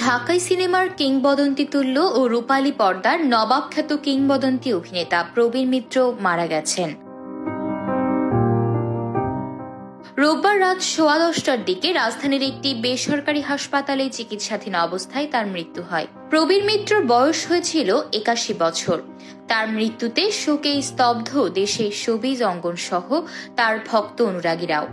ঢাকাই সিনেমার কিংবদন্তি তুল্য ও রূপালী পর্দার নবাব খ্যাত কিংবদন্তি অভিনেতা প্রবীর মিত্র মারা গেছেন। রোববার রাত 10:15টার দিকে রাজধানীর একটি বেসরকারি হাসপাতালে চিকিৎসাধীন অবস্থায় তার মৃত্যু হয়। প্রবীর মিত্রর বয়স হয়েছিল 81 বছর। তার মৃত্যুতে শোকে স্তব্ধ দেশের শোবিজ অঙ্গন সহ তার ভক্ত অনুরাগীরাও।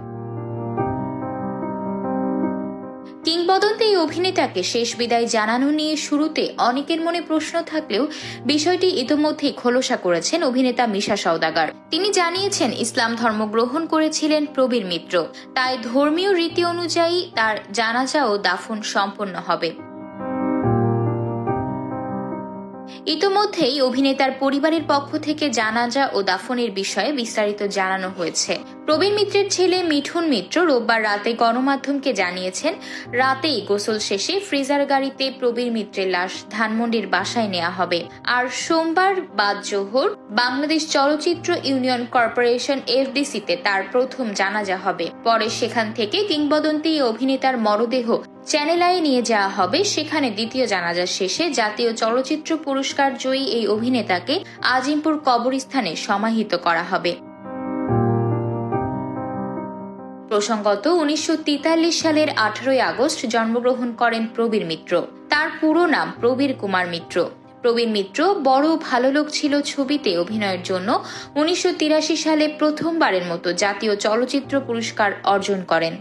কিংবদন্তি এই অভিনেতাকে শেষ বিদায় জানানো নিয়ে শুরুতে অনেকের মনে প্রশ্ন থাকলেও বিষয়টি ইতোমধ্যেই খোলসা করেছেন অভিনেতা মিশা সওদাগর। তিনি জানিয়েছেন, ইসলাম ধর্ম গ্রহণ করেছিলেন প্রবীর মিত্র, তাই ধর্মীয় রীতি অনুযায়ী তার জানাজা ও দাফন সম্পন্ন হবে। ইতোমধ্যেই অভিনেতার পরিবারের পক্ষ থেকে জানাজা ও দাফনের বিষয়ে বিস্তারিত জানানো হয়েছে। প্রবীর মিত্রের ছেলে মিঠুন মিত্র রোববার রাতে গণমাধ্যমকে জানিয়েছেন, রাতেই গোসল শেষে ফ্রিজার গাড়িতে প্রবীর মিত্রের লাশ ধানমন্ডির বাসায় নেওয়া হবে। আর সোমবার বাদ জোহর বাংলাদেশ চলচ্চিত্র ইউনিয়ন কর্পোরেশন FDC-তে তার প্রথম জানাজা হবে। পরে সেখান থেকে কিংবদন্তি অভিনেতার মরদেহ চ্যানেল আই নিয়ে যাওয়া হবে। সেখানে দ্বিতীয় জানাজা শেষে জাতীয় চলচ্চিত্র পুরস্কার জয়ী এই অভিনেতাকে আজিমপুর কবরস্থানে সমাহিত করা হবে। প্রসঙ্গত, 1943 সালের 18 আগস্ট জন্মগ্রহণ করেন প্রবীর মিত্র। তার পুরো নাম প্রবীর কুমার মিত্র। প্রবীর মিত্র বড় ভালো লোক ছিল ছবিতে অভিনয়ের জন্য 1983 সালে প্রথমবারের মতো জাতীয় চলচ্চিত্র পুরস্কার অর্জন করেন।